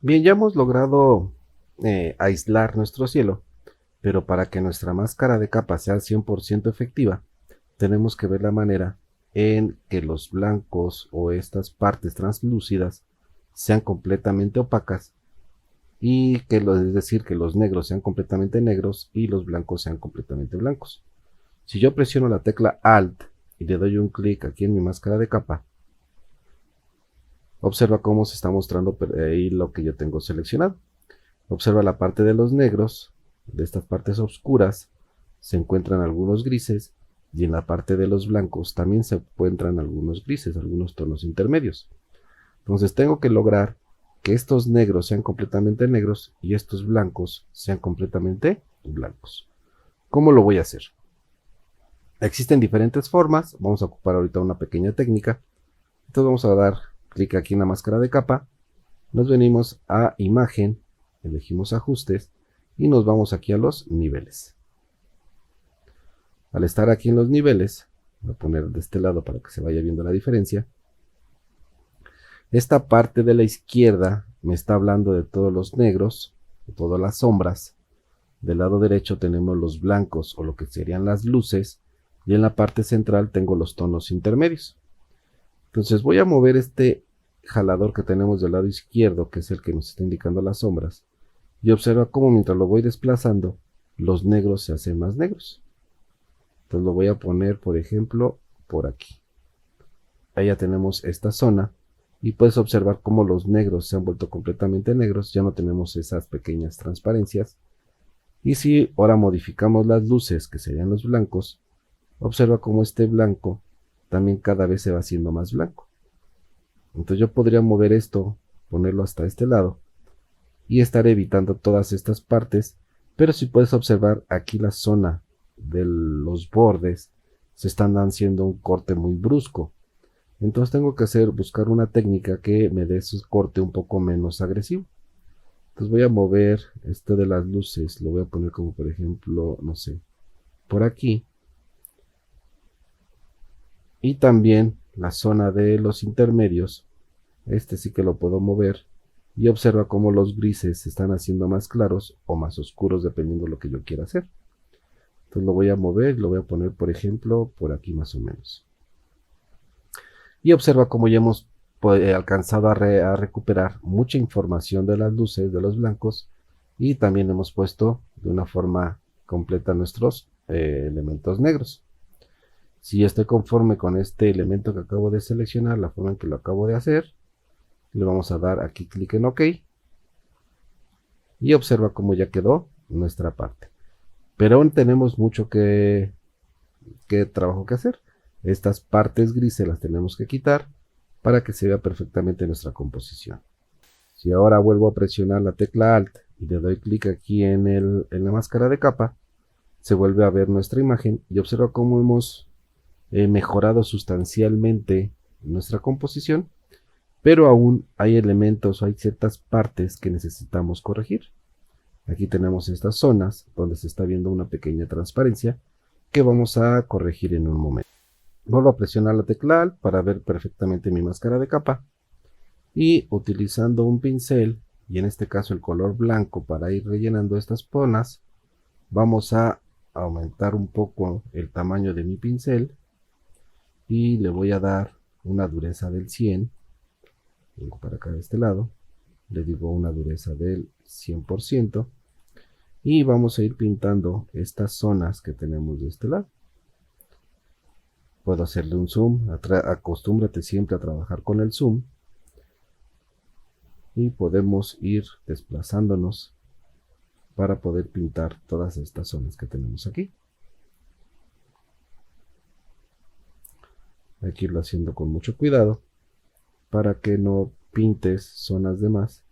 Bien, ya hemos logrado aislar nuestro cielo, pero para que nuestra máscara de capa sea 100% efectiva, tenemos que ver la manera en que los blancos o estas partes translúcidas sean completamente opacas y es decir, que los negros sean completamente negros y los blancos sean completamente blancos. Si yo presiono la tecla Alt y le doy un clic aquí en mi máscara de capa, observa cómo se está mostrando ahí lo que yo tengo seleccionado. Observa la parte de los negros, de estas partes oscuras, se encuentran algunos grises y en la parte de los blancos también se encuentran algunos grises, algunos tonos intermedios. Entonces tengo que lograr que estos negros sean completamente negros y estos blancos sean completamente blancos. ¿Cómo lo voy a hacer? Existen diferentes formas, vamos a ocupar ahorita una pequeña técnica. Entonces vamos a dar clic aquí en la máscara de capa, nos venimos a imagen, elegimos ajustes y nos vamos aquí a los niveles. Al estar aquí en los niveles, voy a poner de este lado para que se vaya viendo la diferencia. Esta parte de la izquierda me está hablando de todos los negros, de todas las sombras. Del lado derecho tenemos los blancos o lo que serían las luces y en la parte central tengo los tonos intermedios. Entonces voy a mover este jalador que tenemos del lado izquierdo, que es el que nos está indicando las sombras, y observa cómo mientras lo voy desplazando, los negros se hacen más negros. Entonces lo voy a poner, por ejemplo, por aquí. Ahí ya tenemos esta zona y puedes observar cómo los negros se han vuelto completamente negros, ya no tenemos esas pequeñas transparencias. Y si ahora modificamos las luces, que serían los blancos, observa cómo este blanco también cada vez se va haciendo más blanco. Entonces yo podría mover esto, ponerlo hasta este lado y estar evitando todas estas partes, pero si puedes observar aquí la zona de los bordes se están haciendo un corte muy brusco. Entonces tengo que buscar una técnica que me dé ese corte un poco menos agresivo. Entonces voy a mover este de las luces, lo voy a poner como por ejemplo, no sé, por aquí. Y también la zona de los intermedios, este sí que lo puedo mover. Y observa cómo los grises se están haciendo más claros o más oscuros dependiendo de lo que yo quiera hacer. Entonces lo voy a mover, lo voy a poner por ejemplo por aquí más o menos. Y observa cómo ya hemos alcanzado a recuperar mucha información de las luces, de los blancos, y también hemos puesto de una forma completa nuestros elementos negros. Si estoy conforme con este elemento que acabo de seleccionar, la forma en que lo acabo de hacer, le vamos a dar aquí clic en OK y observa cómo ya quedó nuestra parte. Pero aún tenemos mucho trabajo que hacer. Estas partes grises las tenemos que quitar para que se vea perfectamente nuestra composición. Si ahora vuelvo a presionar la tecla Alt y le doy clic aquí en la máscara de capa, se vuelve a ver nuestra imagen y observa cómo hemos mejorado sustancialmente nuestra composición, pero aún hay elementos o hay ciertas partes que necesitamos corregir. Aquí tenemos estas zonas donde se está viendo una pequeña transparencia que vamos a corregir en un momento. Vuelvo a presionar la tecla Alt para ver perfectamente mi máscara de capa y utilizando un pincel y en este caso el color blanco para ir rellenando estas zonas, vamos a aumentar un poco el tamaño de mi pincel y le voy a dar una dureza del 100. Vengo para acá de este lado, le digo una dureza del 100% y vamos a ir pintando estas zonas que tenemos de este lado. Puedo hacerle un zoom, acostúmbrate siempre a trabajar con el zoom y podemos ir desplazándonos para poder pintar todas estas zonas que tenemos aquí. Hay que irlo haciendo con mucho cuidado para que no pintes zonas de más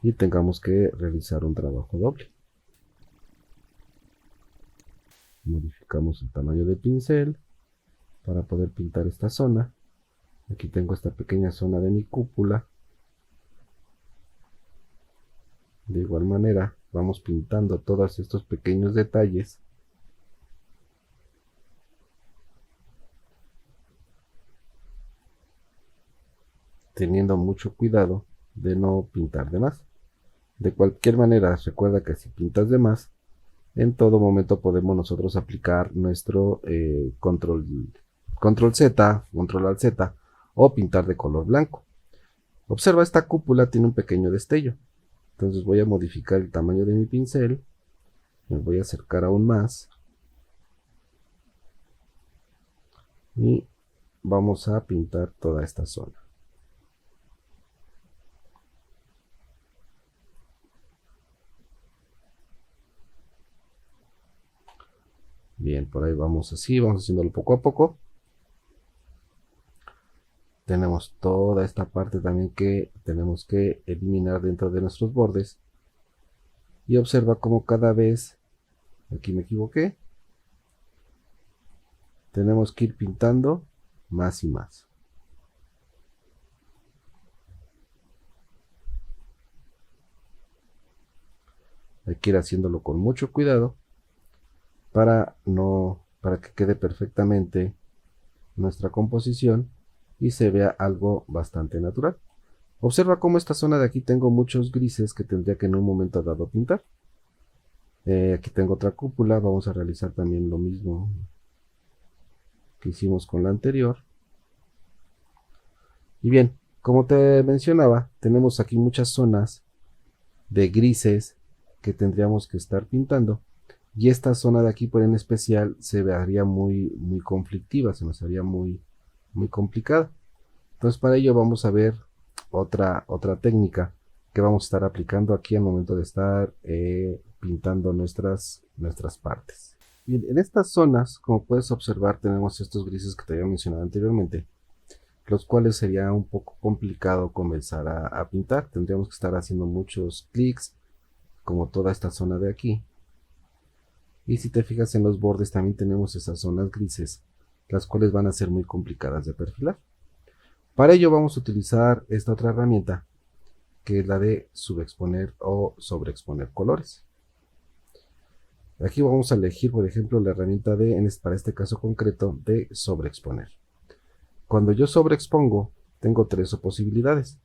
y tengamos que realizar un trabajo doble. Modificamos el tamaño del pincel para poder pintar esta zona. Aquí tengo esta pequeña zona de mi cúpula. De igual manera vamos pintando todos estos pequeños detalles teniendo mucho cuidado de no pintar de más. De cualquier manera, recuerda que si pintas de más, en todo momento podemos nosotros aplicar nuestro control Z, control al Z, o pintar de color blanco. Observa, esta cúpula tiene un pequeño destello. Entonces voy a modificar el tamaño de mi pincel. Me voy a acercar aún más. Y vamos a pintar toda esta zona. Bien, por ahí vamos así, vamos haciéndolo poco a poco. Tenemos toda esta parte también que tenemos que eliminar dentro de nuestros bordes. Y observa cómo cada vez, aquí me equivoqué, tenemos que ir pintando más y más. Hay que ir haciéndolo con mucho cuidado para que quede perfectamente nuestra composición y se vea algo bastante natural. Observa cómo esta zona de aquí tengo muchos grises que tendría que en un momento dado pintar. Aquí tengo otra cúpula, vamos a realizar también lo mismo que hicimos con la anterior. Y bien, como te mencionaba, tenemos aquí muchas zonas de grises que tendríamos que estar pintando, y esta zona de aquí por en especial se vería muy conflictiva, se nos haría muy complicada. Entonces para ello vamos a ver otra técnica que vamos a estar aplicando aquí al momento de estar pintando nuestras partes. Bien, en estas zonas, como puedes observar, tenemos estos grises que te había mencionado anteriormente, los cuales sería un poco complicado comenzar a pintar. Tendríamos que estar haciendo muchos clics, como toda esta zona de aquí. Y si te fijas en los bordes también tenemos esas zonas grises, las cuales van a ser muy complicadas de perfilar. Para ello vamos a utilizar esta otra herramienta, que es la de subexponer o sobreexponer colores. Aquí vamos a elegir, por ejemplo, la herramienta para este caso concreto, de sobreexponer. Cuando yo sobreexpongo, tengo tres posibilidades.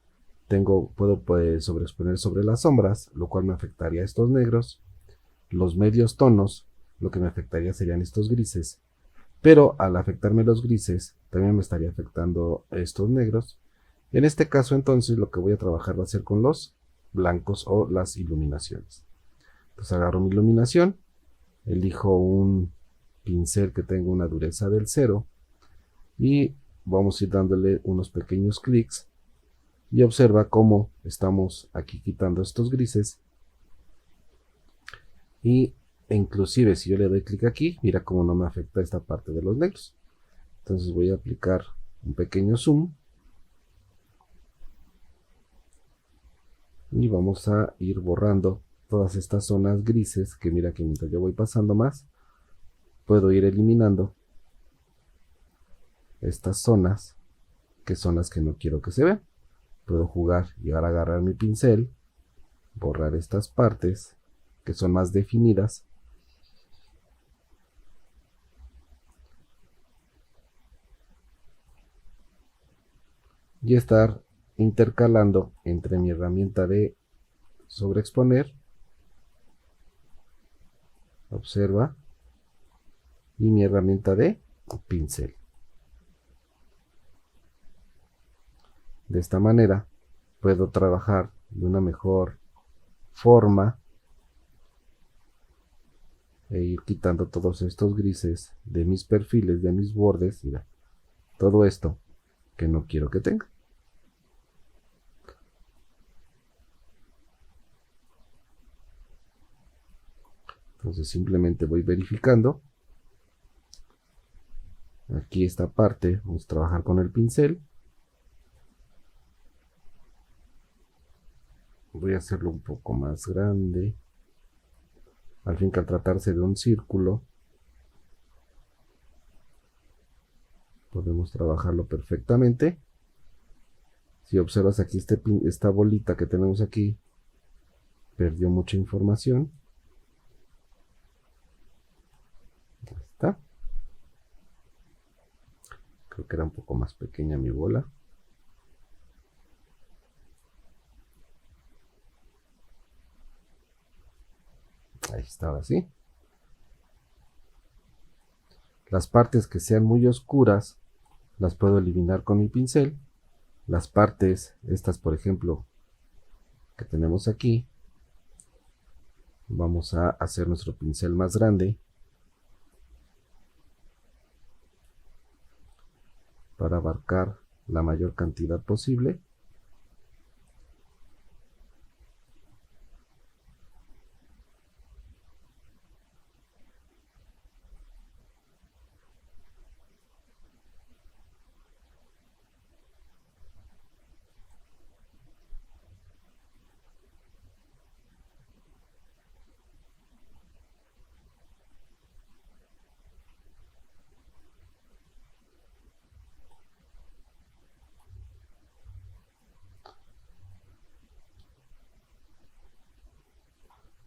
Puedo sobreexponer sobre las sombras, lo cual me afectaría a estos negros, los medios tonos, lo que me afectaría serían estos grises, pero al afectarme los grises, también me estaría afectando estos negros. En este caso, entonces, lo que voy a trabajar va a ser con los blancos o las iluminaciones. Entonces agarro mi iluminación, elijo un pincel que tenga una dureza del 0 y vamos a ir dándole unos pequeños clics, y observa cómo estamos aquí quitando estos grises. Y inclusive si yo le doy clic aquí, mira cómo no me afecta esta parte de los negros. Entonces voy a aplicar un pequeño zoom y vamos a ir borrando todas estas zonas grises, que mira que mientras yo voy pasando más, puedo ir eliminando estas zonas que son las que no quiero que se vean. Puedo llegar a agarrar mi pincel, borrar estas partes que son más definidas, y estar intercalando entre mi herramienta de sobreexponer, observa, y mi herramienta de pincel. De esta manera puedo trabajar de una mejor forma e ir quitando todos estos grises de mis perfiles, de mis bordes, mira, todo esto que no quiero que tenga. Entonces simplemente voy verificando. Aquí esta parte, vamos a trabajar con el pincel. Voy a hacerlo un poco más grande. Al fin que al tratarse de un círculo, podemos trabajarlo perfectamente. Si observas aquí esta bolita que tenemos aquí, perdió mucha información. Ahí está. Creo que era un poco más pequeña mi bola. está ahora sí. Las partes que sean muy oscuras las puedo eliminar con mi pincel. Las partes, estas por ejemplo, que tenemos aquí, vamos a hacer nuestro pincel más grande para abarcar la mayor cantidad posible.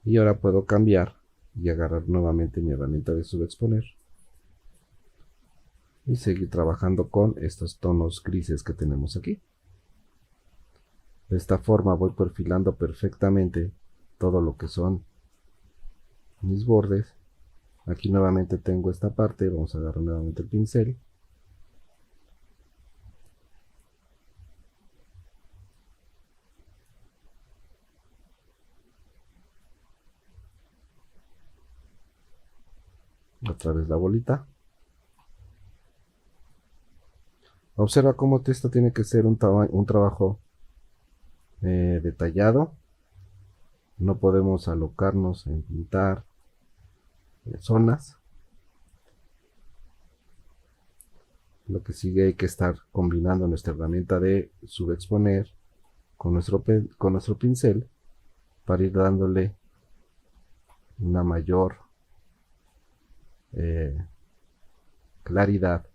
Y ahora puedo cambiar y agarrar nuevamente mi herramienta de subexponer y seguir trabajando con estos tonos grises que tenemos aquí. De esta forma voy perfilando perfectamente todo lo que son mis bordes. Aquí nuevamente tengo esta parte, vamos a agarrar nuevamente el pincel. Otra vez la bolita. Observa cómo esto tiene que ser un trabajo detallado. No podemos alocarnos en pintar zonas. Lo que sigue, hay que estar combinando nuestra herramienta de subexponer con nuestro pincel para ir dándole una mayor claridad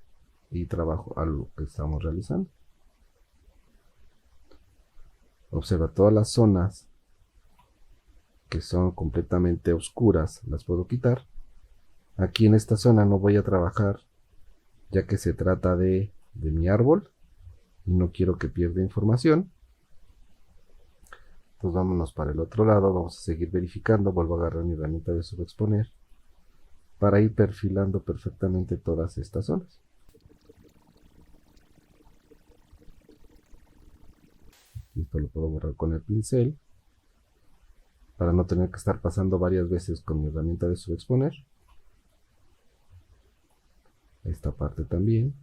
y trabajo a lo que estamos realizando. Observa todas las zonas que son completamente oscuras, las puedo quitar. Aquí en esta zona no voy a trabajar, ya que se trata de mi árbol y no quiero que pierda información. Entonces vámonos para el otro lado, vamos a seguir verificando. Vuelvo a agarrar mi herramienta de subexponer para ir perfilando perfectamente todas estas zonas. Esto lo puedo borrar con el pincel para no tener que estar pasando varias veces con mi herramienta de subexponer. Esta parte también.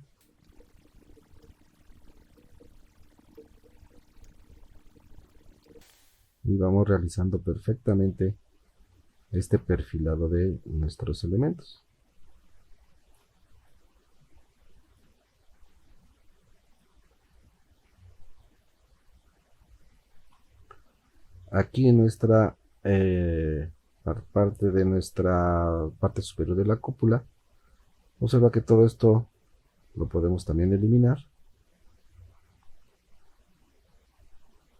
Y vamos realizando perfectamente este perfilado de nuestros elementos. Aquí en nuestra parte de nuestra parte superior de la cúpula, observa que todo esto lo podemos también eliminar.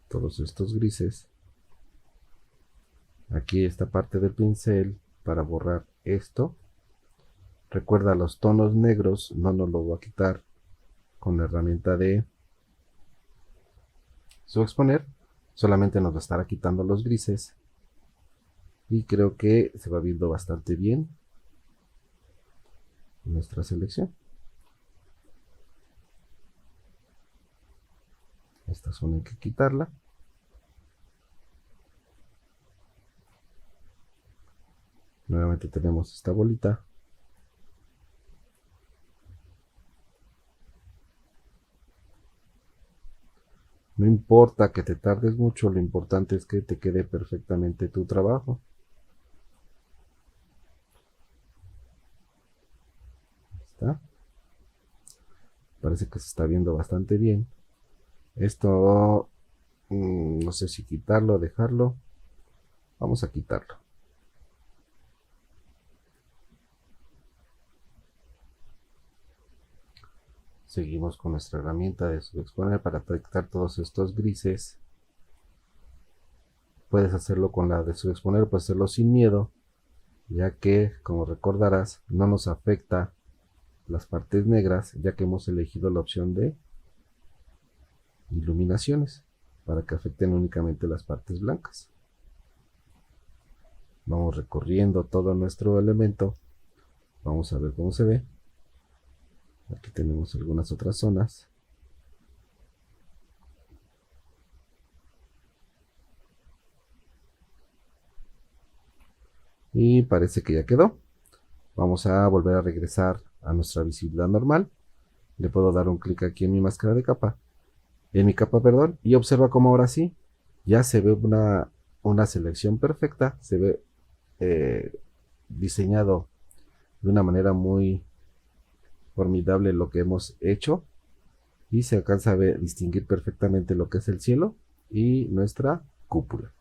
Todos estos grises. Aquí esta parte del pincel para borrar esto. Recuerda, los tonos negros no nos lo voy a quitar con la herramienta de subexponer. Solamente nos estará quitando los grises. Y creo que se va viendo bastante bien nuestra selección. Esta zona hay que quitarla. Nuevamente tenemos esta bolita. No importa que te tardes mucho, lo importante es que te quede perfectamente tu trabajo. ¿Está? Parece que se está viendo bastante bien. Esto, no sé si quitarlo o dejarlo. Vamos a quitarlo. Seguimos con nuestra herramienta de subexponer para detectar todos estos grises. Puedes hacerlo con la de subexponer, puedes hacerlo sin miedo, ya que, como recordarás, no nos afecta las partes negras, ya que hemos elegido la opción de iluminaciones para que afecten únicamente las partes blancas. Vamos recorriendo todo nuestro elemento. Vamos a ver cómo se ve. Aquí tenemos algunas otras zonas. Y parece que ya quedó. Vamos a volver a regresar a nuestra visibilidad normal. Le puedo dar un clic aquí en mi máscara de capa. En mi capa, perdón. Y observa cómo ahora sí ya se ve una selección perfecta. Se ve diseñado de una manera muy formidable lo que hemos hecho. Y se alcanza a ver, distinguir perfectamente lo que es el cielo y nuestra cúpula.